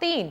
3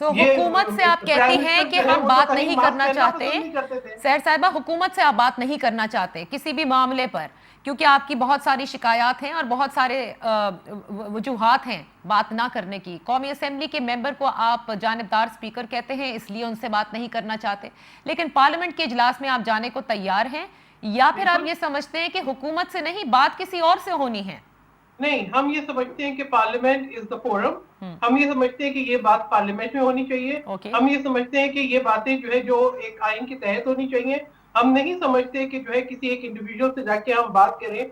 حکومت سے آپ کہتی ہیں کہ ہم بات نہیں کرنا چاہتے سحر صاحبہ، حکومت سے آپ بات نہیں کرنا چاہتے کسی بھی معاملے پر، کیونکہ آپ کی بہت ساری شکایات ہیں اور بہت سارے وجوہات ہیں بات نہ کرنے کی. قومی اسمبلی کے ممبر کو آپ جانبدار سپیکر کہتے ہیں، اس لیے ان سے بات نہیں کرنا چاہتے، لیکن پارلیمنٹ کے اجلاس میں آپ جانے کو تیار ہیں، یا پھر آپ یہ سمجھتے ہیں کہ حکومت سے نہیں، بات کسی اور سے ہونی ہے؟ نہیں، ہم یہ سمجھتے ہیں کہ پارلیمنٹ از دا فورم. ہم یہ سمجھتے ہیں کہ یہ بات پارلیمنٹ میں ہونی چاہیے. ہم یہ سمجھتے ہیں کہ یہ باتیں جو ہے جو ایک آئین کے تحت ہونی چاہیے. ہم نہیں سمجھتے کہ جو ہے کسی ایک انڈیویجول سے جا کے ہم بات کریں.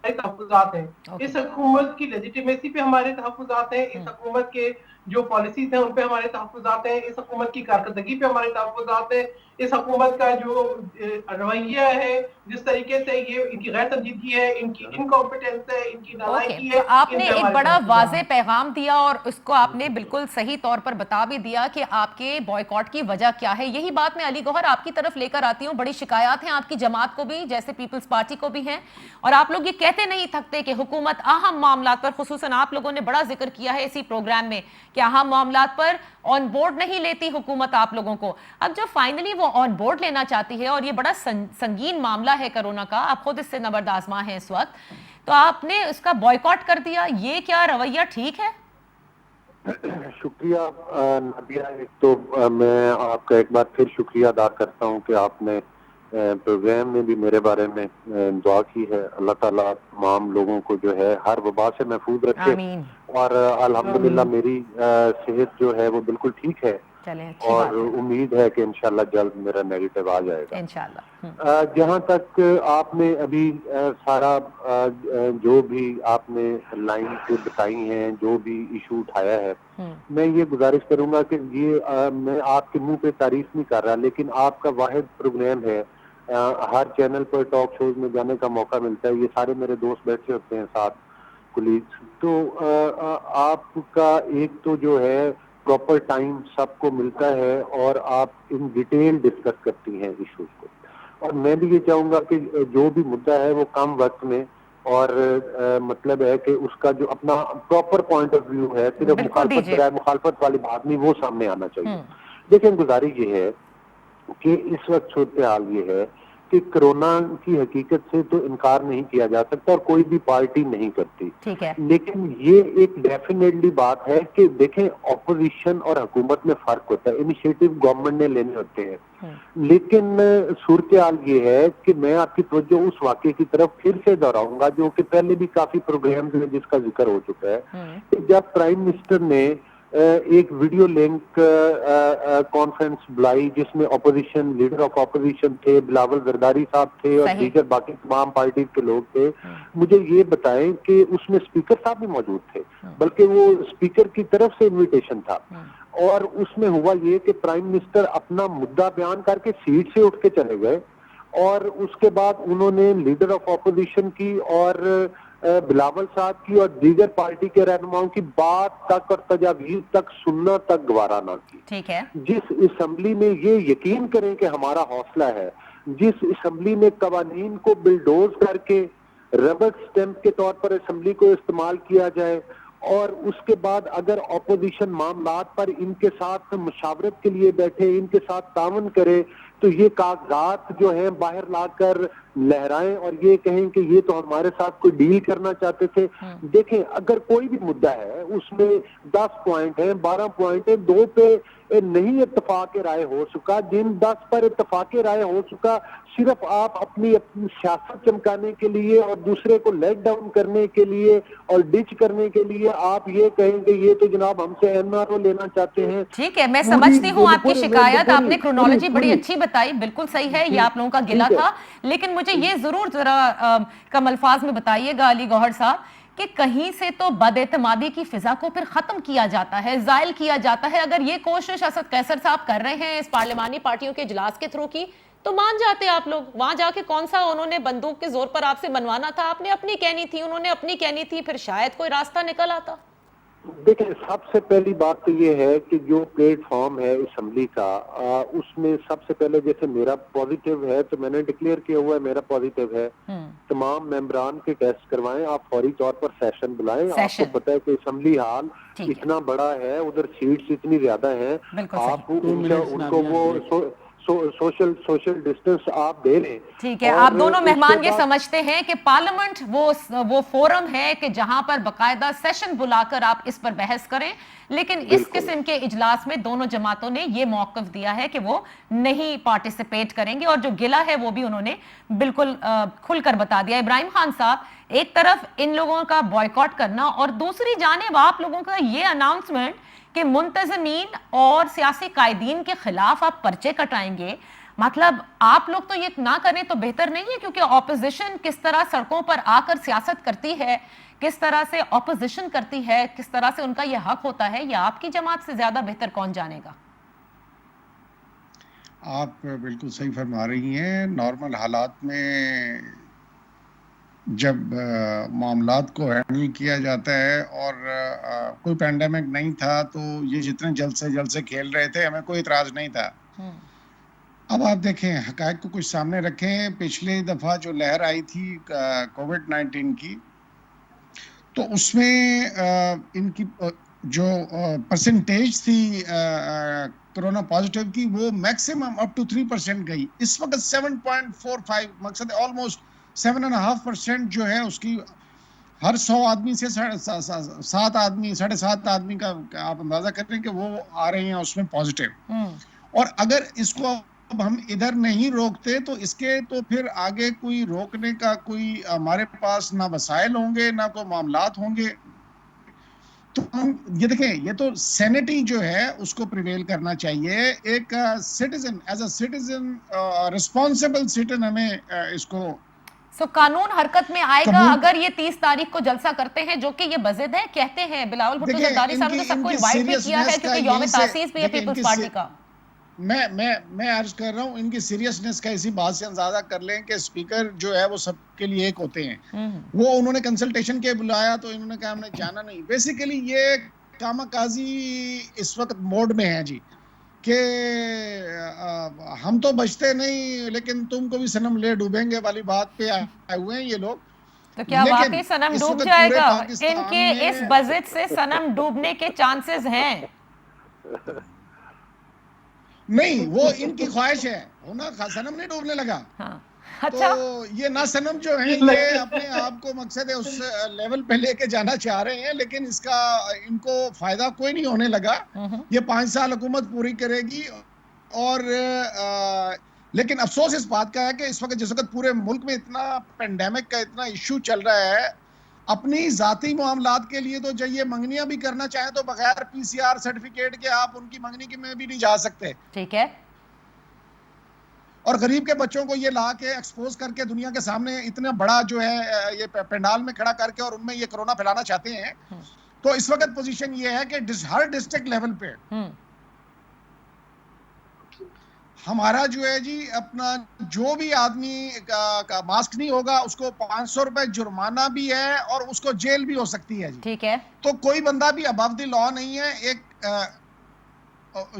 تحفظات ہیں اس حکومت کی لیجیٹیمیسی پہ، ہمارے تحفظات ہیں اس حکومت کے جو پالیسیز ہیں ان پہ ہمارے تحفظات ہیں، اس حکومت کی کارکردگی پہ ہمارے تحفظات ہیں، اس حکومت کا جو رویہ ہے، جس طریقے سے یہ ان کی غیر سنجیدگی ہے، ان کی انکمپیٹنس ہے، ان کی نالائکی ہے. تو آپ نے ایک بڑا واضح پیغام دیا اور اس کو آپ نے بالکل صحیح طور پر بتا بھی دیا کہ آپ کے بوائیکاٹ کی وجہ کیا ہے. یہی بات میں علی گوہر آپ کی طرف لے کر آتی ہوں. بڑی شکایات ہیں آپ کی جماعت کو بھی، جیسے پیپلز پارٹی کو بھی ہیں، اور آپ لوگ یہ کہتے نہیں تھکتے کہ حکومت اہم معاملات پر، خصوصاً آپ لوگوں نے بڑا ذکر کیا ہے اسی پروگرام میں کہ اہم معاملات پر آن بورڈ نہیں لیتی حکومت آپ لوگوں کو. اب جب فائنلی وہ آن بورڈ لینا چاہتی ہے، اور یہ بڑا سنگین معاملہ ہے کرونا کا، آپ خود اس سے نبرد آزما ہیں اس وقت، تو آپ نے اس کا بوائیکاٹ کر دیا. یہ کیا رویہ ٹھیک ہے؟ شکریہ نادیہ. ایک تو میں آپ کا ایک بار پھر شکریہ ادا کرتا ہوں کہ آپ نے پروگرام میں بھی میرے بارے میں دعا کی ہے. اللہ تعالیٰ تمام لوگوں کو جو ہے ہر وبا سے محفوظ رکھے. آمین. اور الحمدللہ میری صحت جو ہے وہ بالکل ٹھیک ہے، اور امید ہے کہ انشاءاللہ جلد میرا نیگیٹو آ جائے گا انشاءاللہ. جہاں تک آپ نے ابھی سارا جو بھی آپ نے لائن پہ بتائی ہیں، جو بھی ایشو اٹھایا ہے، میں یہ گزارش کروں گا کہ یہ میں آپ کے منہ پہ تعریف نہیں کر رہا، لیکن آپ کا واحد پروگرام ہے. ہر چینل پر ٹاک شوز میں جانے کا موقع ملتا ہے. یہ سارے میرے دوست بیٹھے ہوتے ہیں ساتھ کولیگز. تو آپ کا ایک تو جو ہے پراپر ٹائم سب کو ملتا ہے اور آپ ان ڈیٹیل ڈسکس کرتی ہیں ایشوز کو. اور میں بھی یہ چاہوں گا کہ جو بھی مدعا ہے وہ کم وقت میں، اور مطلب ہے کہ اس کا جو اپنا پراپر پوائنٹ آف ویو ہے، صرف مخالفت والی بات نہیں، وہ سامنے آنا چاہیے. لیکن گزارش یہ ہے کہ اس وقت صورتحال یہ ہے کہ کرونا کی حقیقت سے تو انکار نہیں کیا جا سکتا، اور کوئی بھی پارٹی نہیں کرتی. لیکن یہ ایک ڈیفینیٹلی بات ہے کہ دیکھیں اپوزیشن اور حکومت میں فرق ہوتا ہے. انیشیٹو گورنمنٹ نے لینے ہوتے ہیں، لیکن صورتحال یہ ہے کہ میں آپ کی توجہ اس واقعے کی طرف پھر سے دہراؤں گا جو کہ پہلے بھی کافی پروگرامز میں جس کا ذکر ہو چکا ہے، کہ جب پرائم منسٹر نے ایک ویڈیو لنک کانفرنس بلائی جس میں اپوزیشن لیڈر آف اپوزیشن تھے، بلاول زرداری صاحب تھے اور دیگر باقی تمام پارٹیز کے لوگ تھے. مجھے یہ بتائیں کہ اس میں اسپیکر صاحب بھی موجود تھے، بلکہ وہ اسپیکر کی طرف سے انویٹیشن تھا. اور اس میں ہوا یہ کہ پرائم منسٹر اپنا مدعا بیان کر کے سیٹ سے اٹھ کے چلے گئے، اور اس کے بعد انہوں نے لیڈر آف اپوزیشن کی اور بلاول صاحب کی اور دیگر پارٹی کے رہنماؤں کی بات تک اور تجاویز تک سننا تک گوارا نہ کی. جس اسمبلی میں یہ یقین کریں کہ ہمارا حوصلہ ہے، جس اسمبلی میں قوانین کو بلڈوز کر کے ربڑ سٹیمپ کے طور پر اسمبلی کو استعمال کیا جائے، اور اس کے بعد اگر اپوزیشن معاملات پر ان کے ساتھ مشاورت کے لیے بیٹھے، ان کے ساتھ تعاون کرے، تو یہ کاغذات جو ہیں باہر لا کر لہرائیں اور یہ کہیں کہ یہ تو ہمارے ساتھ کوئی ڈیل کرنا چاہتے تھے. دیکھیں اگر کوئی بھی مدعا ہے اس میں 10 پوائنٹ ہیں، 12 پوائنٹ ہیں، 2 پہ نہیں اتفاق رائے ہو سکا، جن 10 پر اتفاق رائے ہو چکا صرف آپ اپنی سیاست چمکانے کے لیے اور دوسرے کو لیٹ ڈاؤن کرنے کے لیے اور ڈچ کرنے کے لیے آپ یہ کہیں کہ یہ تو جناب ہم سے NRO لینا چاہتے ہیں. ٹھیک ہے، میں سمجھتی ہوں آپ کی شکایت، آپ نے کرونالوجی بڑی اچھی بتائی، بالکل صحیح ہے، یہ آپ لوگوں کا گلہ تھا. لیکن مجھے یہ ضرور ذرا کم الفاظ میں بتائیے گا علی گوہر صاحب کہ کہیں سے تو بد اعتمادی کی فضا کو پھر ختم کیا جاتا ہے، زائل کیا جاتا ہے. اگر یہ کوشش اسد قیصر صاحب کر رہے ہیں اس پارلیمانی پارٹیوں کے اجلاس کے تھرو کی، تو مان جاتے آپ لوگ. وہاں جا کے کون سا انہوں نے بندوق کے زور پر آپ سے منوانا تھا؟ آپ نے اپنی کہنی تھی، انہوں نے اپنی کہنی تھی، پھر شاید کوئی راستہ نکل آتا. دیکھیں سب سے پہلی بات تو یہ ہے کہ جو پلیٹ فارم ہے اسمبلی کا اس میں سب سے پہلے جیسے میرا پازیٹیو ہے تو میں نے ڈکلیئر کیا ہوا ہے میرا پازیٹیو ہے. تمام ممبران کے ٹیسٹ کروائیں, آپ فوری طور پر سیشن بلائیں. آپ کو پتہ ہے کہ اسمبلی ہال اتنا بڑا ہے, ادھر سیٹس اتنی زیادہ ہیں, آپ ان کو وہ سوشل ڈسٹینس آپ دے لیں. ٹھیک ہے, آپ دونوں مہمان یہ سمجھتے ہیں کہ پارلیمنٹ وہ فورم ہے کہ جہاں پر باقاعدہ سیشن بلا کر آپ اس پر بحث کریں, لیکن اس قسم کے اجلاس میں دونوں جماعتوں نے یہ موقف دیا ہے کہ وہ نہیں پارٹیسپیٹ کریں گے, اور جو گلہ ہے وہ بھی انہوں نے بالکل کھل کر بتا دیا. ابراہیم خان صاحب, ایک طرف ان لوگوں کا بائیکاٹ کرنا اور دوسری جانب آپ لوگوں کا یہ اناؤنسمنٹ کہ منتظمین اور سیاسی قائدین کے خلاف آپ پرچے کٹائیں گے, مطلب آپ لوگ تو یہ نہ کریں تو بہتر نہیں ہے, کیونکہ اپوزیشن کس طرح سڑکوں پر آ کر سیاست کرتی ہے, کس طرح سے اپوزیشن کرتی ہے, کس طرح سے ان کا یہ حق ہوتا ہے, یا آپ کی جماعت سے زیادہ بہتر کون جانے گا؟ آپ بالکل صحیح فرما رہی ہیں. نارمل حالات میں جب معاملات کو ہینڈل کیا جاتا ہے اور کوئی پینڈیمک نہیں تھا تو یہ جتنے جلد سے کھیل رہے تھے, ہمیں کوئی اعتراض نہیں تھا. اب آپ دیکھیں, حقائق کو کچھ سامنے رکھیں. پچھلی دفعہ جو لہر آئی تھی کووڈ-19 کی, تو اس میں ان کی جو پرسنٹیج تھی کرونا پازیٹیو کی وہ میکسیمم اپ ٹو 3% گئی. اس وقت 7.45 مقصد آلموسٹ 7.5% جو ہے اس کی ہر 100 آدمی سے 7 آدمی 7.5 آدمی کا آپ اندازہ کر رہے ہیں کہ وہ آ رہے ہیں اس میں پازیٹیو. اور اگر اس کو اب ہم ادھر نہیں روکتے تو اس کے تو پھر آگے کوئی روکنے کا کوئی ہمارے پاس نہ وسائل ہوں گے نہ کوئی معاملات ہوں گے. تو ہم یہ دیکھیں, یہ تو سینٹی جو ہے اس کو پریویل کرنا چاہیے. ایک citizen as a citizen responsible citizen ہمیں اس کو قانون حرکت میں آئے گا اگر یہ 30 تاریخ کو جلسہ کرتے ہیں, جو کہ یہ بضد ہے کہتے ہیں. بلاول بھٹو زرداری صاحب نے سب کو انوائٹ بھی کیا ہے کیونکہ یوم تاسیس بھی ہے پیپلز پارٹی کا. میں عرض کر رہا ہوں, ان کی سیریسنس کا اسی بات سے اندازہ کر لیں کہ اسپیکر جو ہے وہ سب کے لیے ایک ہوتے ہیں. وہ انہوں نے کنسلٹیشن کے بلایا تو انہوں نے کہا ہم نے جانا نہیں. بیسیکلی یہ کاما کازی اس وقت موڈ میں ہے جی, کہ ہم تو بچتے نہیں لیکن تم کو بھی صنم لے ڈوبیں گے والی بات پہ آئے ہوئے ہیں یہ لوگ. تو کیا واقعی صنم ڈوب جائے گا؟ ان کے اس بجٹ سے صنم ڈوبنے کے چانسز ہیں. نہیں, وہ ان کی خواہش ہے ہونا, صنم نہیں ڈوبنے لگا. تو یہ نہ صنم جو ہیں یہ اپنے آپ کو مقصد ہے اس لیول پہ لے کے جانا چاہ رہے ہیں, لیکن اس کا ان کو فائدہ کوئی نہیں ہونے لگا. یہ 5 سال حکومت پوری کرے گی. اور لیکن افسوس اس بات کا ہے کہ اس وقت جس وقت پورے ملک میں اتنا پینڈیمک کا اتنا ایشو چل رہا ہے, اپنی ذاتی معاملات کے لیے تو جب یہ منگنیاں بھی کرنا چاہیں تو بغیر PCR سرٹیفکیٹ کے آپ ان کی منگنی کے میں بھی نہیں جا سکتے. ٹھیک ہے. اور غریب کے بچوں کو یہ لا کے ایکسپوز کر کے دنیا کے سامنے اتنا بڑا جو ہے یہ پنڈال میں کھڑا کر کے اور ان میں یہ کرونا پھیلانا چاہتے ہیں. تو اس وقت پوزیشن یہ ہے کہ ہر ڈسٹرکٹ لیول پہ ہمارا جو ہے جی اپنا جو بھی آدمی کا ماسک نہیں ہوگا اس کو 500 روپے جرمانہ بھی ہے اور اس کو جیل بھی ہو سکتی ہے جی. ٹھیک ہے. تو کوئی بندہ بھی ابو دی لا نہیں ہے. ایک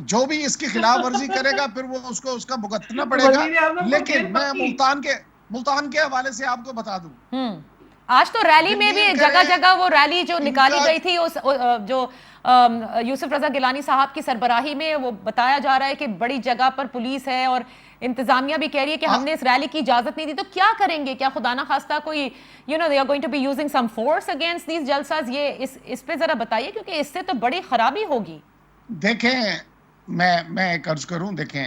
جو بھی اس کی خلاف ورزی کرے گا پھر وہ اس کو اس کا بھگتنا پڑے گا. لیکن میں ملتان کے حوالے سے آپ کو بتا دوں, آج تو ریلی میں بھی جگہ جگہ وہ ریلی جو نکالی گئی تھی جو یوسف رضا گیلانی صاحب کی سربراہی میں, وہ بتایا جا رہا ہے کہ بڑی جگہ پر پولیس ہے اور انتظامیہ بھی کہہ رہی ہے کہ ہم نے اس ریلی کی اجازت نہیں دی. تو کیا کریں گے؟ کیا خدا نہ خواستہ کوئی they are going to be using some force against these جلساز؟ یہ اس پہ ذرا بتائیے کیونکہ اس سے تو بڑی خرابی ہوگی. دیکھیں میں ایک عرض کروں, دیکھیں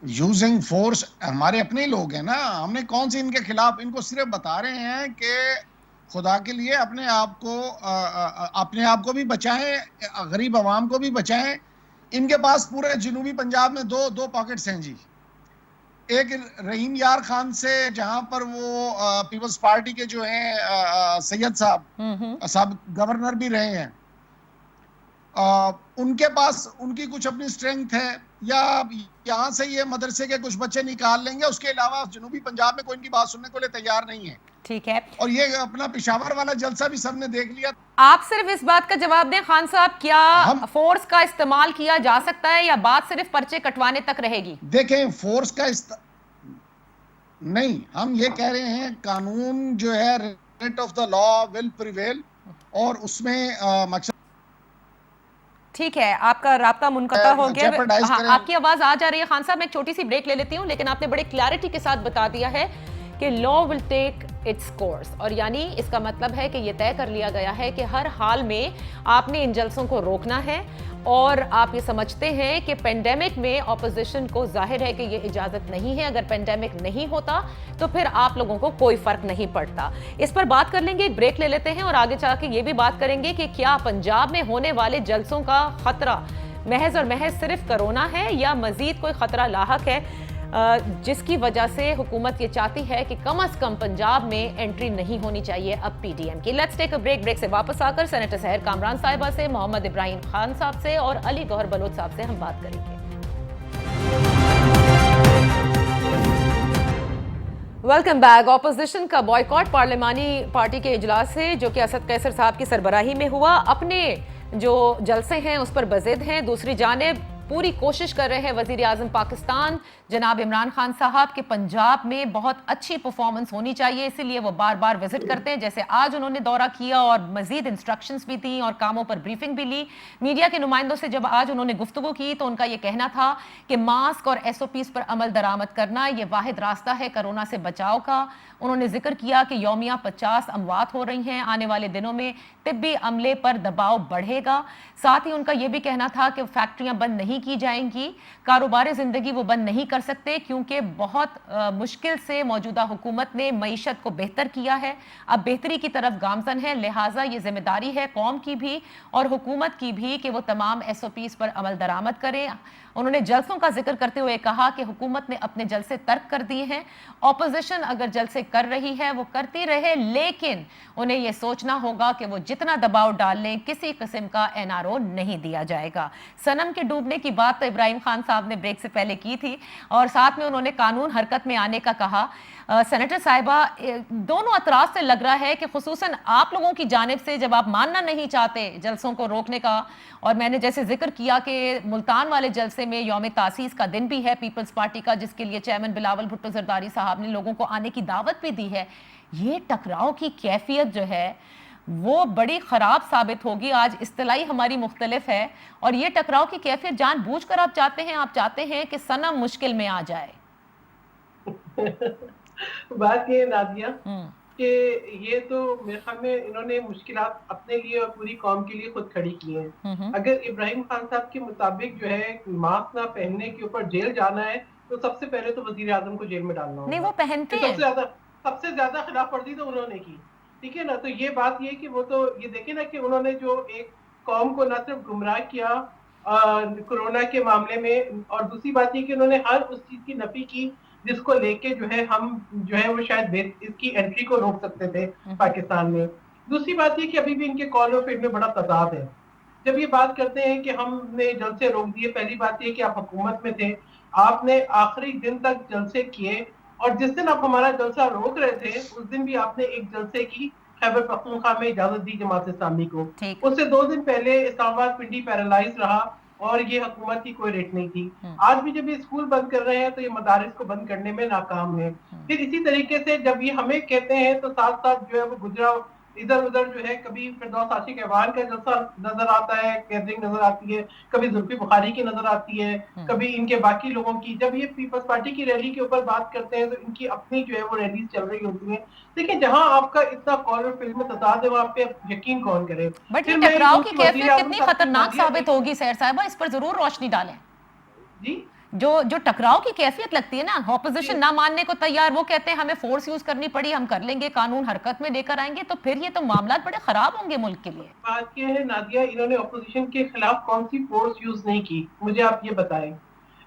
یوزنگ فورس ہمارے اپنے لوگ ہیں نا, ہم نے کون سی ان کے خلاف, ان کو صرف بتا رہے ہیں کہ خدا کے لیے اپنے آپ کو بھی بچائیں, غریب عوام کو بھی بچائیں. ان کے پاس پورے جنوبی پنجاب میں دو پاکٹس ہیں جی. ایک رحیم یار خان سے جہاں پر وہ پیپلز پارٹی کے جو ہیں سید صاحب گورنر بھی رہے ہیں, ان کے پاس ان کی کچھ اپنی اسٹرینگتھ ہے، یا یہاں سے یہ مدرسے کے کچھ بچے نکال لیں گے، اس کے علاوہ جنوبی پنجاب میں کوئی ان کی بات سننے کو لیے تیار نہیں ہے. ٹھیک ہے. اور یہ اپنا پشاور والا جلسہ بھی سب نے دیکھ لیا. آپ صرف اس بات کا جواب دیں خان صاحب، کیا فورس کا استعمال کیا جا سکتا ہے یا بات صرف پرچے کٹوانے تک رہے گی؟ دیکھیں فورس کا نہیں، ہم یہ کہہ رہے ہیں قانون جو ہے rate of the law will prevail, اور اس میں مقصد ٹھیک ہے. آپ کا رابطہ منقطع ہو گیا. آپ کی آواز آ جا رہی ہے خان صاحب. میں ایک چھوٹی سی بریک لے لیتی ہوں، لیکن آپ نے بڑے کلیئرٹی کے ساتھ بتا دیا ہے کہ لا ول ٹیک اٹس کورس، اور یعنی اس کا مطلب ہے کہ یہ طے کر لیا گیا ہے کہ ہر حال میں آپ نے ان جلسوں کو روکنا ہے، اور آپ یہ سمجھتے ہیں کہ پینڈیمک میں اپوزیشن کو ظاہر ہے کہ یہ اجازت نہیں ہے. اگر پینڈیمک نہیں ہوتا تو پھر آپ لوگوں کو کوئی فرق نہیں پڑتا. اس پر بات کر لیں گے، ایک بریک لے لیتے ہیں اور آگے چل کے یہ بھی بات کریں گے کہ کیا پنجاب میں ہونے والے جلسوں کا خطرہ محض اور محض صرف کرونا ہے یا مزید کوئی خطرہ لاحق ہے جس کی وجہ سے حکومت یہ چاہتی ہے کہ کم از کم پنجاب میں انٹری نہیں ہونی چاہیے اب پی ڈی ایم کی. Let's take a break. Break سے واپس آ کر سینیٹر سحر کامران صاحبہ سے، محمد ابراہیم خان صاحب سے اور علی گوہر بلوچ صاحب سے ہم بات کریں گے. Welcome back. اپوزیشن کا بائیکاٹ پارلیمانی پارٹی کے اجلاس سے جو کہ اسد قیصر صاحب کی سربراہی میں ہوا، اپنے جو جلسے ہیں اس پر بضد ہیں. دوسری جانب پوری کوشش کر رہے ہیں وزیر اعظم پاکستان جناب عمران خان صاحب کے پنجاب میں بہت اچھی پرفارمنس ہونی چاہیے، اسی لیے وہ بار بار وزٹ کرتے ہیں. جیسے آج انہوں نے دورہ کیا اور مزید انسٹرکشنز بھی تھیں اور کاموں پر بریفنگ بھی لی. میڈیا کے نمائندوں سے جب آج انہوں نے گفتگو کی تو ان کا یہ کہنا تھا کہ ماسک اور ایس او پیز پر عمل درآمد کرنا یہ واحد راستہ ہے کرونا سے بچاؤ کا. انہوں نے ذکر کیا کہ یومیہ 50 اموات ہو رہی ہیں، آنے والے دنوں میں طبی عملے پر دباؤ بڑھے گا. ساتھ ہی ان کا یہ بھی کہنا تھا کہ فیکٹریاں بند نہیں کی جائیں گی، کاروبار زندگی وہ بند نہیں کر سکتے کیونکہ بہت مشکل سے موجودہ حکومت نے معیشت کو بہتر کیا ہے، اب بہتری کی طرف گامزن ہے، لہٰذا یہ ذمہ داری ہے قوم کی بھی اور حکومت کی بھی کہ وہ تمام ایس او پیز پر عمل درآمد کریں. انہوں نے جلسوں کا ذکر کرتے ہوئے کہا کہ حکومت نے اپنے جلسے ترک کر دیے ہیں، اپوزیشن اگر جلسے کر رہی ہے وہ کرتی رہے، لیکن انہیں یہ سوچنا ہوگا کہ وہ جتنا دباؤ ڈال لیں کسی قسم کا این آر او نہیں دیا جائے گا. صنم کے ڈوبنے کی بات تو ابراہیم خان صاحب نے بریک سے پہلے کی تھی اور ساتھ میں انہوں نے قانون حرکت میں آنے کا کہا. سینیٹر صاحبہ، دونوں اطراف سے لگ رہا ہے کہ خصوصاً آپ لوگوں کی جانب سے جب آپ ماننا نہیں چاہتے جلسوں کو روکنے کا، اور میں نے جیسے ذکر کیا کہ ملتان والے جلسے میں یوم تاسیس کا دن بھی ہے پیپلز پارٹی کا، جس کے لیے چیئرمین بلاول بھٹو زرداری صاحب نے لوگوں کو آنے کی دعوت بھی دی ہے، یہ ٹکراؤ کی کیفیت جو ہے وہ بڑی خراب ثابت ہوگی. آج اصطلاحی ہماری مختلف ہے اور یہ ٹکراؤ کی کیفیت جان بوجھ کر آپ چاہتے ہیں کہ صنم مشکل میں آ جائے. بات یہ ہے نادیہ کہ یہ تو میرے خیال میں انہوں نے مشکلات اپنے لیے اور پوری قوم کے لیے خود کھڑی کی ہیں. اگر ابراہیم خان صاحب کے مطابق جو ہے ماسک نہ پہننے کے اوپر جیل جانا ہے تو سب سے پہلے تو وزیر اعظم کو جیل میں ڈالنا ہوگا. نہیں وہ پہنتے ہیں. سب سے زیادہ خلاف ورزی تو انہوں نے کی، ٹھیک ہے نا. تو یہ بات یہ کہ وہ تو یہ دیکھیں نا کہ انہوں نے جو ایک قوم کو نہ صرف گمراہ کیا کورونا کے معاملے میں، اور دوسری بات یہ کہ انہوں نے ہر اس چیز کی نفی کی جس کو لے کے جو ہے ہم جو ہے وہ شاید اس کی انٹری کو روک سکتے تھے پاکستان میں. دوسری بات یہ کہ ابھی بھی ان کے کال اور فیل میں بڑا تضاد ہے. جب یہ بات کرتے ہیں کہ ہم نے جلسے روک دیے، پہلی بات یہ کہ آپ حکومت میں تھے، آپ نے آخری دن تک جلسے کیے، اور جس دن آپ ہمارا جلسہ روک رہے تھے اس دن بھی آپ نے ایک جلسے کی خیبر پختونخوا میں اجازت دی جماعت اسلامی کو. اس سے 2 دن پہلے اسلام آباد پنڈی پیرالائز رہا اور یہ حکومت کی کوئی ریٹ نہیں تھی. آج بھی جب یہ اسکول بند کر رہے ہیں تو یہ مدارس کو بند کرنے میں ناکام ہے. پھر اسی طریقے سے جب یہ ہمیں کہتے ہیں تو ساتھ ساتھ جو ہے وہ گجرا ادھر ادھر جو ہے کبھی فردوس عاشق ایوان کا جلسہ نظر آتا ہے، گیدرنگ نظر آتی ہے، کبھی زلفی بخاری کی نظر آتی ہے، کبھی ان کے باقی لوگوں کی. جب یہ پیپلز پارٹی کی ریلی کے اوپر بات کرتے ہیں تو ان کی اپنی جو ہے وہ ریلیز چل رہی ہوتی ہیں. دیکھیں جہاں آپ کا اتنا کال اور فلم میں تضاد ہے وہاں پہ یقین کون کرے. بٹ یہ ٹکراؤ کی کیفیت کتنی خطرناک ثابت ہوگی سحر صاحبہ، اس پر ضرور روشنی ڈالیں. جی جو ٹکراؤ کی کیفیت لگتی ہے نا، اپوزیشن نہ ماننے کو تیار، وہ کہتے ہیں ہمیں فورس یوز کرنی پڑی، ہم کر لیں گے، قانون حرکت میں لے کر آئیں گے، تو پھر یہ تو معاملات بڑے خراب ہوں گے ملک کے لیے. بات یہ ہے نادیہ، انہوں نے اپوزیشن کے خلاف کون سی فورس یوز نہیں کی، مجھے آپ یہ بتائیں.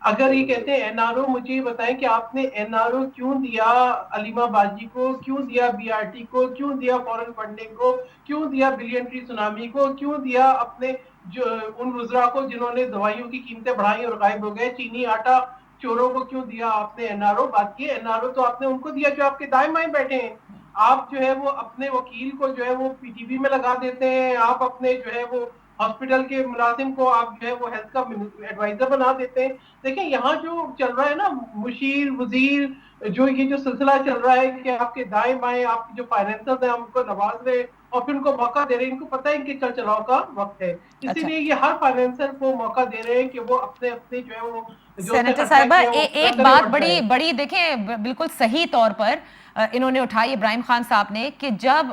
اگر یہ کہتے ہیں این آر او، مجھے یہ بتائیں کہ آپ نے این آر او کیوں دیا علیمہ باجی کو، کیوں دیا بی آر ٹی کو، کیوں دیا فورن فنڈنگ کو، کیوں دیا بلین ٹری سونامی کو، کیوں دیا اپنے جو ان وزراء کو جنہوں نے دوائیوں کی قیمتیں بڑھائی اور غائب ہو گئے. چینی آٹا چوروں کو کیوں دیا آپ نے؟ این آر او بات کی. این آر او تو آپ نے ان کو دیا جو آپ کے دائیں بائیں بیٹھے ہیں. آپ جو ہے وہ اپنے وکیل کو جو ہے وہ پی ٹی وی میں لگا دیتے ہیں, آپ اپنے جو ہے وہ ہاسپٹل کے ملازم کو آپ جو ہے وہ ہیلتھ کا ایڈوائزر بنا دیتے ہیں. دیکھیں یہاں جو چل رہا ہے نا مشیر وزیر, جو یہ جو سلسلہ چل رہا ہے کہ آپ کے دائیں بائیں آپ کی جو فائنینسرز ہیں ان کو نواز رہے اور پھر ان کو موقع دے رہے ہیں. ان کو پتہ ہے ان کے چل چلاؤ کا وقت ہے, اسی لیے یہ ہر فائنینسر کو موقع دے رہے ہیں کہ وہ اپنے اپنے جو ہے وہ سینیٹر صاحبہ ایک بات بڑی دیکھیں بالکل صحیح طور پر انہوں نے اٹھائی ابراہیم خان صاحب نے, کہ جب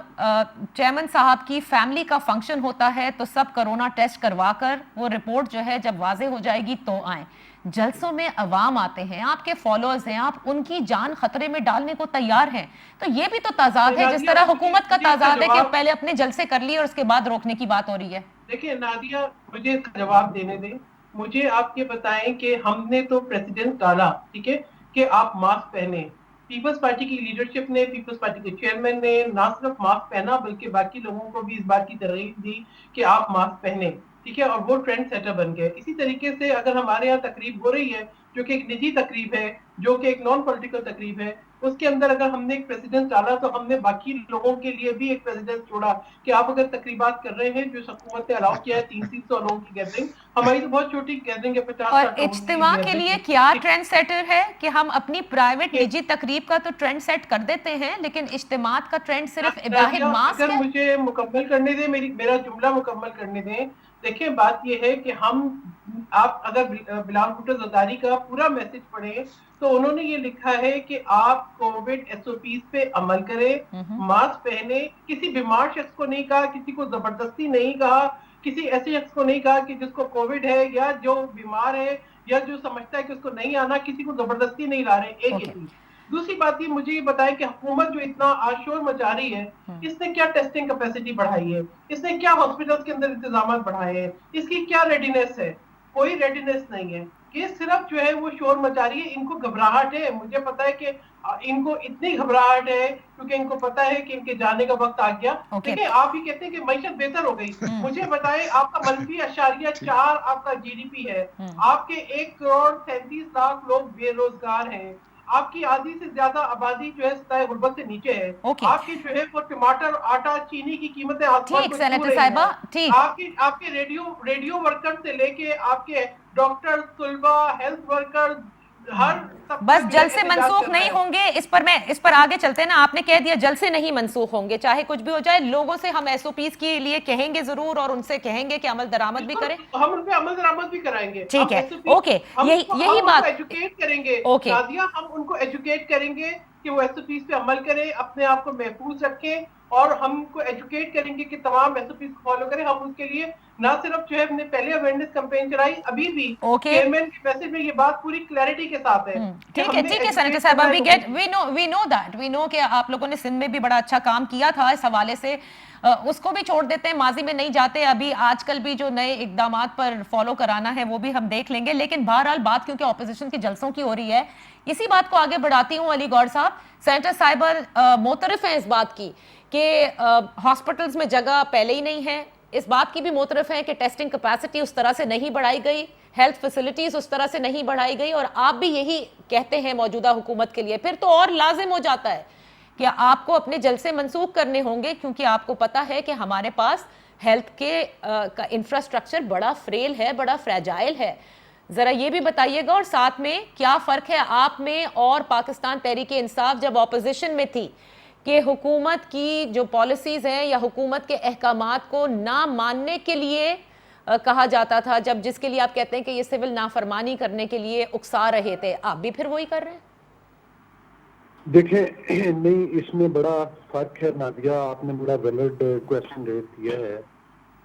چیئرمین صاحب کی فیملی کا فنکشن ہوتا ہے تو سب کرونا ٹیسٹ کروا کر وہ رپورٹ جو ہے جب واضح ہو جائے گی تو آئیں. جلسوں میں عوام آتے ہیں, آپ کے فالوورز ہیں, آپ ان کی جان خطرے میں ڈالنے کو تیار ہیں, تو یہ بھی تو تضاد ہے جس طرح حکومت کا تضاد ہے کہ پہلے اپنے جلسے کر لیے اور اس کے بعد روکنے کی بات ہو رہی ہے. دیکھیں نادیہ, مجھے جواب دینے دیں. مجھے آپ یہ بتائیں کہ ہم نے تو پریسیڈنٹ ڈالا, ٹھیک ہے, کہ آپ ماسک پہنیں. پیپلز پارٹی کی لیڈرشپ نے, پیپلز پارٹی کے چیئرمین نے نہ صرف ماسک پہنا بلکہ باقی لوگوں کو بھی اس بات کی ترغیب دی کہ آپ ماسک پہنیں, ٹھیک ہے, اور وہ ٹرینڈ سیٹر بن گئے. اسی طریقے سے اگر ہمارے یہاں تقریب ہو رہی ہے جو کہ ایک نجی تقریب ہے, جو کہ ایک نان پولیٹیکل تقریب ہے, اس کے اندر اگر ہم نے ایک پریزیڈنٹ ڈالا تو ہم نے باقی لوگوں کے لیے بھی ایک پریزیڈنٹ چھوڑا کہ آپ اگر تقریبات کر رہے ہیں جو حکومت نے الاؤ کیا ہے 300 لوگوں کی گیدرنگ, ہماری تو بہت چھوٹی گیدرنگ ہے 50. اور اجتماع کے لیے کیا ٹرینڈ سیٹر ہے کہ ہم اپنی پرائیویٹ نجی تقریب کا تو ٹرینڈ سیٹ کر دیتے ہیں, لیکن اجتماعات کا ٹرینڈ صرف واحد ماسک ہے. اگر مجھے مکمل کرنے دیں, میرا جملہ مکمل کرنے دیں. دیکھیں بات یہ ہے کہ آپ اگر بلال بھٹو زرداری کا پورا میسج پڑھیں تو انہوں نے یہ لکھا ہے کہ آپ کووڈ ایس او پیز پہ عمل کریں, ماسک پہنے. کسی بیمار شخص کو نہیں کہا, کسی کو زبردستی نہیں کہا, کسی ایسے شخص کو نہیں کہا کہ جس کو کووڈ ہے یا جو بیمار ہے یا جو سمجھتا ہے کہ اس کو نہیں آنا, کسی کو زبردستی نہیں لا رہے. ایک یہ چیز. دوسری بات یہ مجھے یہ بتائیں کہ حکومت جو اتنا آشور مچا رہی ہے, اس نے کیا ٹیسٹنگ کیپیسٹی بڑھائی ہے, اس نے کیا ہاسپٹلز کے اندر انتظامات بڑھائے ہیں, اس کی کیا ریڈینس ہے؟ کوئی ریڈینس نہیں ہے. یہ صرف جو ہے وہ شور مچا رہی ہے. ان کو گھبراہٹ ہے, مجھے پتا ہے کہ ان کو اتنی گھبراہٹ ہے کیونکہ ان کو پتا ہے کہ ان کے جانے کا وقت آ گیا. دیکھیں آپ ہی کہتے ہیں کہ معیشت بہتر ہو گئی. مجھے بتائیں آپ کا -0.4 آپ کا جی ڈی پی ہے, آپ کے 1.37 کروڑ لوگ بے روزگار ہیں, آپ کی آدھی سے زیادہ آبادی جو ہے سطح غربت سے نیچے ہے, آپ کی جو ہے وہ ٹماٹر, آٹا, چینی کی قیمتیں آسمان کو چھو رہی ہیں. آپ کے ریڈیو ورکر سے لے کے آپ کے ڈاکٹر, طلبہ, ہیلتھ ورکر, بس جلسے منسوخ نہیں ہوں گے. اس پر آگے چلتے ہیں نا, آپ نے کہہ دیا جلسے نہیں منسوخ ہوں گے, چاہے کچھ بھی ہو جائے. لوگوں سے ہم ایس او پیز کے لیے کہیں گے ضرور اور ان سے کہیں گے کہ عمل درآمد بھی کریں. ہم ان پہ عمل درآمد بھی کرائیں گے. ٹھیک ہے, اوکے, یہی بات ایجوکیٹ کریں گے. نادیہ ہم ان کو ایجوکیٹ کریں گے کہ وہ ایس او پیز پہ عمل کریں, اپنے آپ کو محفوظ رکھیں, اور ہم کو ایجوکیٹ کریں گے کہ تمام ایس او پیز کو فالو کریں. ہم اس کے لیے نہ صرف جو ہے ہم نے پہلے اویئرنیس کمپین چلائی, ابھی بھی چیئرمین کے میسج میں یہ بات پوری کلیئرٹی کے ساتھ ہے. ٹھیک ہے سینیٹر صاحبہ, وی نو کہ آپ لوگوں نے سندھ میں بھی بڑا اچھا کام کیا تھا اس حوالے سے, اس کو بھی چھوڑ دیتے ہیں, ماضی میں نہیں جاتے. ابھی آج کل بھی جو نئے اقدامات پر فالو کرانا ہے وہ بھی ہم دیکھ لیں گے. لیکن بہرحال بات کیونکہ اپوزیشن کے جلسوں کی ہو رہی ہے, اسی بات کو آگے بڑھاتی ہوں. علی گوہر صاحب, سینیٹر صاحبہ معترف ہیں اس بات کی کہ ہاسپٹلز میں جگہ پہلے ہی نہیں ہے, اس بات کی بھی معترف ہیں کہ ٹیسٹنگ کیپیسٹی اس طرح سے نہیں بڑھائی گئی, ہیلتھ فیسلٹیز اس طرح سے نہیں بڑھائی گئی, اور آپ بھی یہی کہتے ہیں موجودہ حکومت کے لیے. پھر تو اور لازم ہو جاتا ہے کہ آپ کو اپنے جلسے منسوخ کرنے ہوں گے, کیونکہ آپ کو پتا ہے کہ ہمارے پاس ہیلتھ کے انفراسٹرکچر بڑا فریل ہے, بڑا فریجائل ہے. ذرا یہ بھی بتائیے گا, اور ساتھ میں کیا فرق ہے آپ میں اور پاکستان تحریک انصاف جب اپوزیشن میں تھی, کہ حکومت کی جو پالیسیز ہیں یا حکومت کے احکامات کو نہ ماننے کے لیے کہا جاتا تھا, جس کے لیے آپ کہتے ہیں کہ یہ سول نافرمانی کرنے کے لیے اکسا رہے تھے, آپ بھی پھر وہی کر رہے ہیں؟ دیکھیں نہیں, اس میں بڑا فرق ہے نادیہ, آپ نے بڑا ویلڈ کویسچن ریز کیا ہے.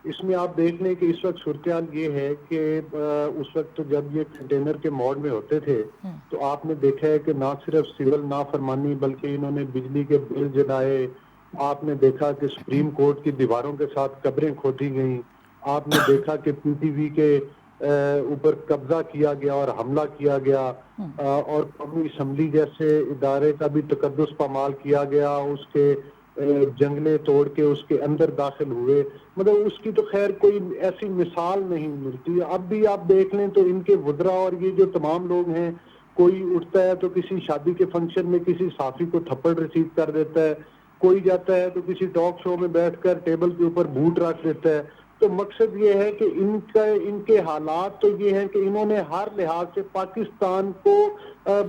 اس میں آپ دیکھ لیں کہ اس وقت صورتحال یہ ہے کہ اس وقت جب یہ کنٹینر کے موڈ میں ہوتے تھے تو آپ نے دیکھا ہے کہ نہ صرف سول نافرمانی بلکہ انہوں نے بجلی کے بل جلائے, آپ نے دیکھا کہ سپریم کورٹ کی دیواروں کے ساتھ قبریں کھودی گئیں, آپ نے دیکھا کہ پی ٹی وی کے اوپر قبضہ کیا گیا اور حملہ کیا گیا, اور قومی اسمبلی جیسے ادارے کا بھی تقدس پامال کیا گیا, اس کے جنگلیں توڑ کے اس کے اندر داخل ہوئے، مطلب اس کی تو خیر کوئی ایسی مثال نہیں ملتی. اب بھی آپ دیکھ لیں تو ان کے وزراء اور یہ جو تمام لوگ ہیں، کوئی اٹھتا ہے تو کسی شادی کے فنکشن میں کسی صحافی کو تھپڑ ریسیو کر دیتا ہے، کوئی جاتا ہے تو کسی ٹاک شو میں بیٹھ کر ٹیبل کے اوپر بوٹ رکھ دیتا ہے. تو مقصد یہ ہے کہ ان کے حالات تو یہ ہیں کہ انہوں نے ہر لحاظ سے پاکستان کو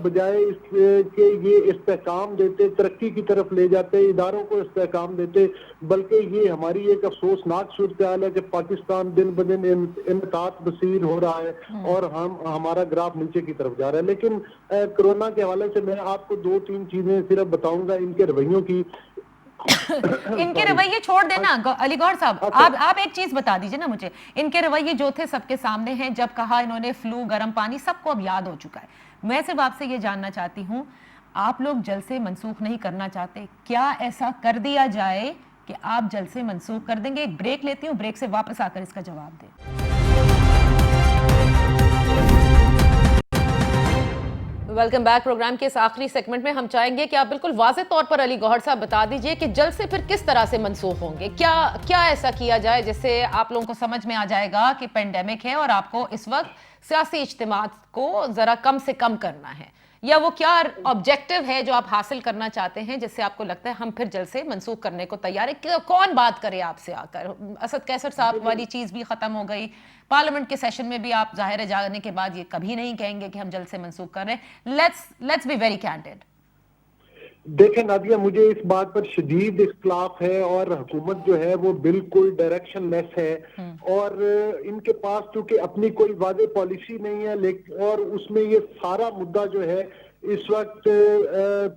بجائے اس کہ یہ استحکام دیتے، ترقی کی طرف لے جاتے، اداروں کو استحکام دیتے، بلکہ یہ ہماری ایک افسوسناک صورتحال ہے کہ پاکستان دن بدن انحطاط پذیر ہو رہا ہے اور ہمارا گراف نیچے کی طرف جا رہا ہے. لیکن کرونا کے حوالے سے میں آپ کو 2-3 چیزیں صرف بتاؤں گا ان کے رویوں کی. ان کے رویے چھوڑ دینا علی گوہر صاحب، آپ ایک چیز بتا دیجئے نا مجھے. ان کے رویے جو تھے سب کے سامنے ہیں، جب کہا انہوں نے فلو، گرم پانی، سب کو اب یاد ہو چکا ہے. میں صرف آپ سے یہ جاننا چاہتی ہوں، آپ لوگ جلسے منسوخ نہیں کرنا چاہتے، کیا ایسا کر دیا جائے کہ آپ جلسے منسوخ کر دیں گے؟ ایک بریک لیتی ہوں، بریک سے واپس آ کر اس کا جواب دیں. Welcome back. پروگرام کے اس آخری سیگمنٹ میں ہم چاہیں گے کہ آپ بالکل واضح طور پر علی گوہر صاحب بتا دیجئے کہ جلسے پھر کس طرح سے منسوخ ہوں گے، کیا ایسا کیا جائے جس سے آپ لوگوں کو سمجھ میں آ جائے گا کہ پینڈیمک ہے اور آپ کو اس وقت سیاسی اجتماعات کو ذرا کم سے کم کرنا ہے، یا وہ کیا آبجیکٹو ہے جو آپ حاصل کرنا چاہتے ہیں جس سے آپ کو لگتا ہے ہم پھر جلسے منسوخ کرنے کو تیار ہے؟ کون بات کرے آپ سے آ کر؟ اسد کیسر صاحب والی چیز بھی ختم ہو گئی، پارلیمنٹ کے سیشن میں بھی آپ ظاہر ہے جانے کے بعد یہ کبھی نہیں کہیں گے کہ ہم جلسے منسوخ کر رہے ہیں. Let's be very candid. دیکھیں نادیہ، مجھے اس بات پر شدید اختلاف ہے اور حکومت جو ہے وہ بالکل ڈائریکشن لیس ہے، اور ان کے پاس چونکہ اپنی کوئی واضح پالیسی نہیں ہے، اور اس میں یہ سارا مدعا جو ہے اس وقت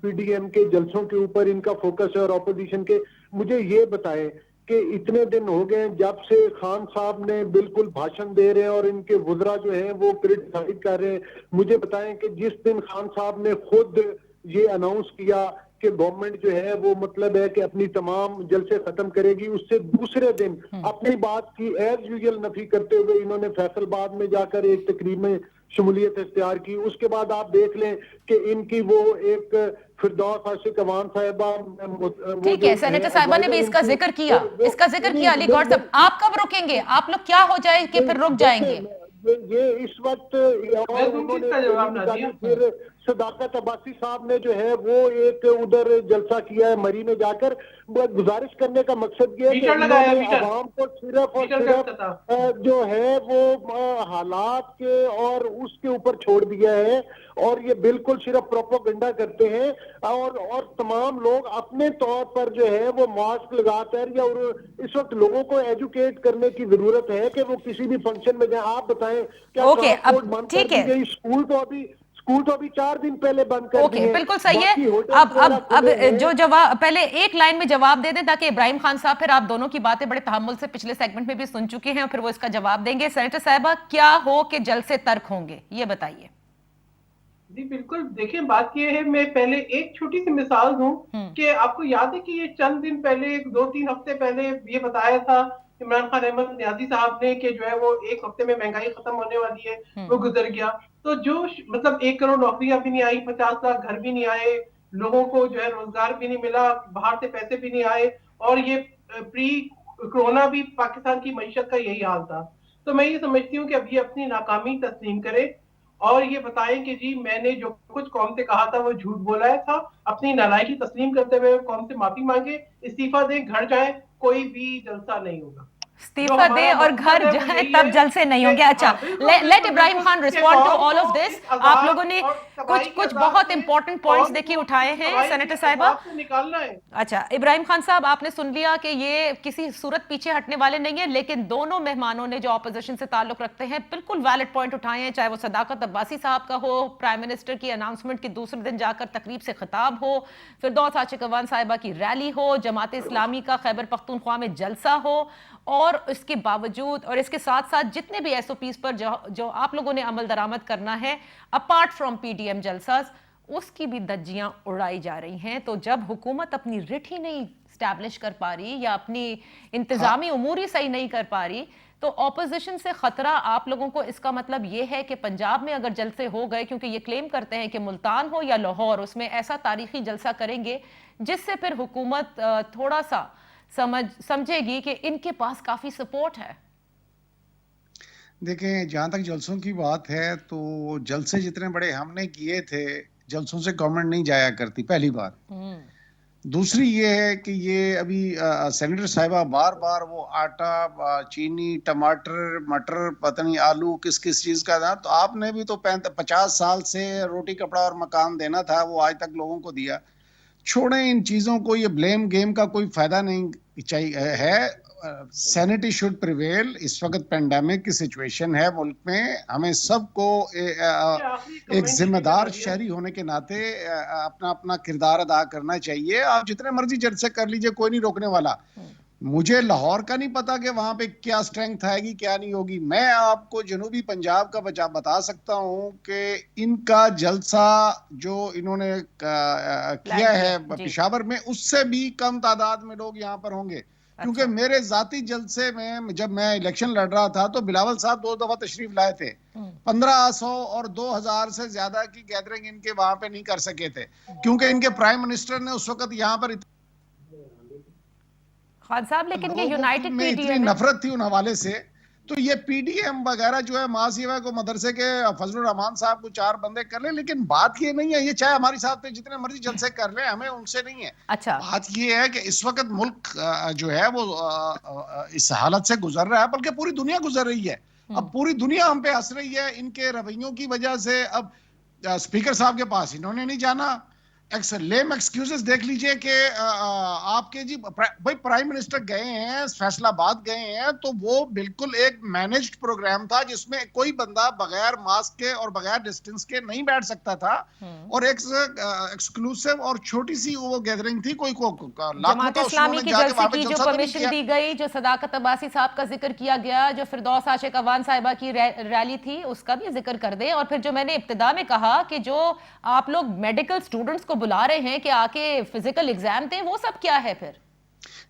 پی ڈی ایم کے جلسوں کے اوپر ان کا فوکس ہے اور اپوزیشن کے. مجھے یہ بتائیں کہ اتنے دن ہو گئے جب سے خان صاحب نے بالکل بھاشن دے رہے ہیں اور ان کے وزراء جو ہیں وہ کرٹیسائز کر رہے ہیں، مجھے بتائیں کہ جس دن خان صاحب نے خود یہ اناؤنس کیا کہ گورنمنٹ جو ہے وہ مطلب ہے کہ اپنی تمام جلسے ختم کرے گی، اس سے دوسرے دن اپنی بات کی ایز یوزل نفی کرتے ہوئے انہوں نے فیصل آباد میں جا کر ایک تقریب میں شمولیت اختیار کی. اس کے بعد آپ دیکھ لیں کہ ان کی وہ ایک فردوس عاشق عوان صاحبہ، ٹھیک ہے، سینیٹر صاحبہ نے بھی اس کا ذکر کیا علی گوہر صاحب. آپ کب رکیں گے؟ آپ لوگ کیا ہو جائے کہ پھر رک جائیں گے؟ یہ اس وقت پھر صداقت عباسی صاحب نے جو ہے وہ ایک ادھر جلسہ کیا ہے مری میں جا کر. گزارش کرنے کا مقصد یہ ہے کہ عوام کو صرف اور صرف جو ہے وہ حالات کے اور اس کے اوپر چھوڑ دیا ہے، اور یہ بالکل صرف پروپیگنڈا کرتے ہیں، اور تمام لوگ اپنے طور پر جو ہے وہ ماسک لگا کر، یا اس وقت لوگوں کو ایجوکیٹ کرنے کی ضرورت ہے کہ وہ کسی بھی فنکشن میں جائیں. آپ بتائیں کیا ٹرانسپورٹ بند کر دی گئی؟ اسکول تو ابھی 4 دن پہلے بند کر دیے. بالکل صحیح ہے. اب جو جواب پہلے ایک لائن میں جواب دے دیں تاکہ ابراہیم خان صاحب، پھر آپ دونوں کی باتیں بڑے تحمل سے پچھلے سیگمنٹ میں بھی سن چکے ہیں اور پھر وہ اس کا جواب دیں گے. سینیٹر صاحبہ، کیا ہو کہ جلسے ترک ہوں گے، یہ بتائیے. جی بالکل، دیکھیں بات یہ ہے، میں پہلے ایک چھوٹی سی مثال دوں کہ آپ کو یاد ہے کہ یہ چند دن پہلے 2-3 ہفتے پہلے یہ بتایا تھا عمران خان احمد نیازی صاحب نے کہ جو ہے وہ 1 ہفتے میں مہنگائی ختم ہونے والی ہے، وہ گزر گیا. تو جو مطلب 1 کروڑ نوکریاں بھی نہیں آئی، 50 لاکھ گھر بھی نہیں آئے، لوگوں کو جو ہے روزگار بھی نہیں ملا، باہر سے پیسے بھی نہیں آئے، اور یہ پری کرونا بھی پاکستان کی معیشت کا یہی حال تھا. تو میں یہ سمجھتی ہوں کہ اب یہ اپنی ناکامی تسلیم کرے اور یہ بتائیں کہ جی میں نے جو کچھ قوم سے کہا تھا وہ جھوٹ بولا تھا، اپنی نالائکی تسلیم کرتے ہوئے قوم سے معافی مانگے، استعفیٰ دیں، گھر جائیں، کوئی بھی جلسہ نہیں ہوگا. استعفیٰ دے اور گھر جائیں، تب جلسے نہیں ہوں گے. اچھا، let Ibrahim Khan respond to all of this. آپ لوگوں نے کچھ بہت امپورٹنٹ پوائنٹس دیکھیے اٹھائے ہیں سینیٹر صاحبہ. اچھا ابراہیم خان صاحب، آپ نے سن لیا کہ یہ کسی صورت پیچھے ہٹنے والے نہیں ہیں، لیکن دونوں مہمانوں نے جو اپوزیشن سے تعلق رکھتے ہیں بالکل ویلڈ پوائنٹ اٹھائے ہیں، چاہے وہ صداقت عباسی صاحب کا ہو، پرائم منسٹر کی اناؤنسمنٹ کے دوسرے دن جا کر تقریب سے خطاب ہو، فردوس عاشق عوان صاحبہ کی ریلی ہو، جماعت اسلامی کا خیبر پختونخوا میں جلسہ ہو، اور اس کے باوجود اور اس کے ساتھ ساتھ جتنے بھی ایس او پیز پر جو آپ لوگوں نے عمل درآمد کرنا ہے apart from P D M جلسہ، اس کی بھی دھجیاں اڑائی جا رہی ہیں. تو جب حکومت اپنی رٹ ہی نہیں اسٹیبلش کر پا رہی یا اپنی انتظامی امور ہی صحیح نہیں کر پا رہی, تو اپوزیشن سے خطرہ آپ لوگوں کو اس کا مطلب یہ ہے کہ پنجاب میں اگر جلسے ہو گئے, کیونکہ یہ کلیم کرتے ہیں کہ ملتان ہو یا لاہور, اس میں ایسا تاریخی جلسہ کریں گے جس سے پھر حکومت تھوڑا سا سمجھے گی کہ ان کے پاس کافی سپورٹ ہے. دیکھیں, جہاں تک جلسوں کی بات ہے تو جلسے جتنے بڑے ہم نے کیے تھے, جلسوں سے گورنمنٹ نہیں جایا کرتی, پہلی بات. دوسری یہ ہے کہ یہ ابھی سینیٹر صاحبہ بار بار وہ آٹا, چینی, ٹماٹر, مٹر, پتہ نہیں آلو کس کس چیز کا تھا, تو آپ نے بھی تو 50 سال سے روٹی کپڑا اور مکان دینا تھا, وہ آج تک لوگوں کو دیا. چھوڑیں ان چیزوں کو, یہ بلیم گیم کا کوئی فائدہ نہیں چاہیے ہے. Centi should prevail. اس وقت پینڈیمک کی سچویشن ہے ملک میں, ہمیں سب کو ایک ذمہ دار شہری ہونے کے ناطے اپنا اپنا کردار ادا کرنا چاہیے. آپ جتنے مرضی جلسے کر لیجئے, کوئی نہیں روکنے والا. مجھے لاہور کا نہیں پتا کہ وہاں پہ کیا سٹرینگتھ آئے گی کیا نہیں ہوگی. میں آپ کو جنوبی پنجاب کا بتا سکتا ہوں کہ ان کا جلسہ جو انہوں نے کیا ہے پشاور میں, اس سے بھی کم تعداد میں لوگ یہاں پر ہوں گے. کیونکہ میرے ذاتی جلسے میں جب میں الیکشن لڑ رہا تھا تو بلاول صاحب 2 دفعہ تشریف لائے تھے. 1500 اور 2000 سے زیادہ کی گیدرنگ ان کے وہاں پہ نہیں کر سکے تھے, کیونکہ ان کے پرائم منسٹر نے اس وقت یہاں پر خان صاحب, لیکن یہ یونائٹڈ میں اتنی نفرت تھی ان حوالے سے. تو یہ پی ڈی ایم وغیرہ جو ہے مہاسیوا کو مدرسے کے فضل الرحمان صاحب کو 4 بندے کر لیں, لیکن بات یہ نہیں ہے, یہ چاہے ہماری ساتھ پہ جتنے مرضی جلسے کر لیں, ہمیں ان سے نہیں ہے. اچھا, بات یہ ہے کہ اس وقت ملک جو ہے وہ اس حالت سے گزر رہا ہے, بلکہ پوری دنیا گزر رہی ہے. اب پوری دنیا ہم پہ ہنس رہی ہے ان کے رویوں کی وجہ سے. اب اسپیکر صاحب کے پاس انہوں نے نہیں جانا. لیم ایکسکیوزز دیکھ لیجئے کہ آپ کے بھائی پرائم منسٹر گئے ہیں, فیصل آباد گئے ہیں, تو وہ بالکل ایک مینجڈ پروگرام تھا جس میں کوئی بندہ بغیر ماسک کے اور بغیر ڈسٹنس کے نہیں بیٹھ سکتا تھا, اور ایک ایکسکلوسیو اور چھوٹی سی وہ گیدرنگ تھی. کوئی جماعت اسلامی کے جلسے کی جو پرمیشن دی گئی, جو صداقت عباسی صاحب کا ذکر کیا گیا, جو فردوس عاشق اوان صاحبہ کی ریلی تھی, اس کا بھی ذکر کر دیں. اور پھر جو میں نے ابتدا میں کہا کہ جو آپ لوگ میڈیکل سٹوڈنٹس کو بلا رہے ہیں کہ آ کے فزیکل ایگزام دیں, وہ سب کیا ہے پھر؟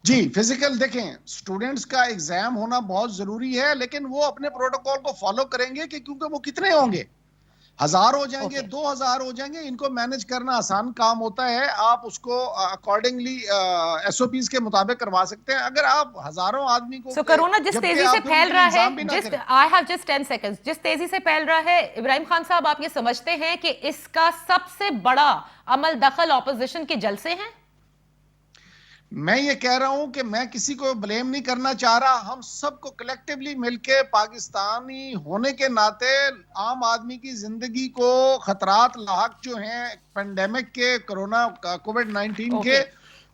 جی فزیکل دیکھیں, سٹوڈنٹس کا ایگزام ہونا بہت ضروری ہے, لیکن وہ اپنے پروٹوکول کو فالو کریں گے کہ کیونکہ وہ کتنے ہوں گے, 1000 ہو جائیں گے, 2000 ہو جائیں گے, ان کو مینج کرنا آسان کام ہوتا ہے. آپ اس کو اکارڈنگلی ایس او پیز کے مطابق کروا سکتے ہیں. اگر آپ ہزاروں آدمی کو کرونا جس تیزی سے پھیل رہا ہے, I have just 10 seconds, جس تیزی سے پھیل رہا ہے, ابراہیم خان صاحب آپ یہ سمجھتے ہیں کہ اس کا سب سے بڑا عمل دخل اپوزیشن کے جلسے ہیں؟ میں یہ کہہ رہا ہوں کہ میں کسی کو بلیم نہیں کرنا چاہ رہا. ہم سب کو کلیکٹیولی مل کے پاکستانی ہونے کے ناطے عام آدمی کی زندگی کو خطرات لاحق جو ہیں پینڈیمک کے, کرونا کووڈ-19 کے,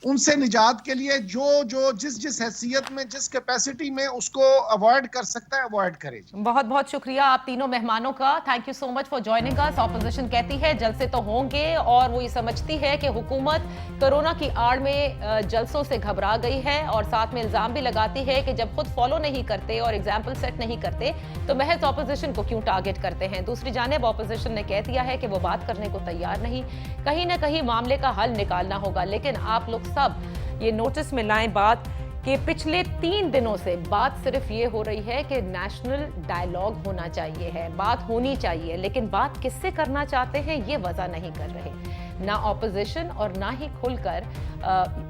ان سے نجات کے لیے جو جس حیثیت میں, جس کیپیسٹی میں اس کو اوائڈ کر سکتا ہے اوائڈ کرے. بہت بہت شکریہ آپ تینوں مہمانوں کا. Thank you so much for joining اس. اپوزیشن کہتی ہے جلسے تو ہوں گے, اور وہ یہ سمجھتی ہے کہ حکومت کرونا کی آڑ میں جلسوں سے گھبرا گئی ہے, اور ساتھ میں الزام بھی لگاتی ہے کہ جب خود فالو نہیں کرتے اور ایگزامپل سیٹ نہیں کرتے تو محض اپوزیشن کو کیوں ٹارگٹ کرتے ہیں. دوسری جانب اپوزیشن نے کہہ دیا ہے کہ وہ بات کرنے کو تیار نہیں, کہیں نہ کہیں معاملے کا حل نکالنا ہوگا. لیکن آپ لوگ سب یہ نوٹس میں لائیں بات کہ پچھلے 3 دنوں سے بات صرف یہ ہو رہی ہے کہ نیشنل ڈائیلاگ ہونا چاہیے ہے, بات ہونی چاہیے, لیکن بات کس سے کرنا چاہتے ہیں یہ وضع نہیں کر رہے. نہ اپوزیشن اور نہ ہی کھل کر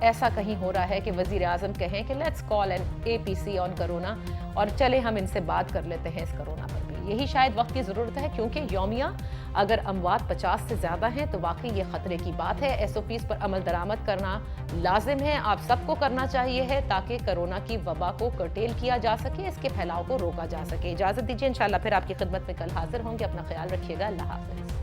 ایسا کہیں ہو رہا ہے کہ وزیر اعظم کہیں کہ let's call an APC on corona, اور چلے ہم ان سے بات کر لیتے ہیں اس کرونا پر بھی. یہی شاید وقت کی ضرورت ہے, کیونکہ یومیہ اگر اموات 50 سے زیادہ ہیں تو واقعی یہ خطرے کی بات ہے. SOPs پر عمل درآمد کرنا لازم ہے, آپ سب کو کرنا چاہیے ہے, تاکہ کرونا کی وبا کو کرٹیل کیا جا سکے, اس کے پھیلاؤ کو روکا جا سکے. اجازت دیجیے, انشاءاللہ پھر آپ کی خدمت میں کل حاضر ہوں گے. اپنا خیال رکھیے گا. اللہ حافظ.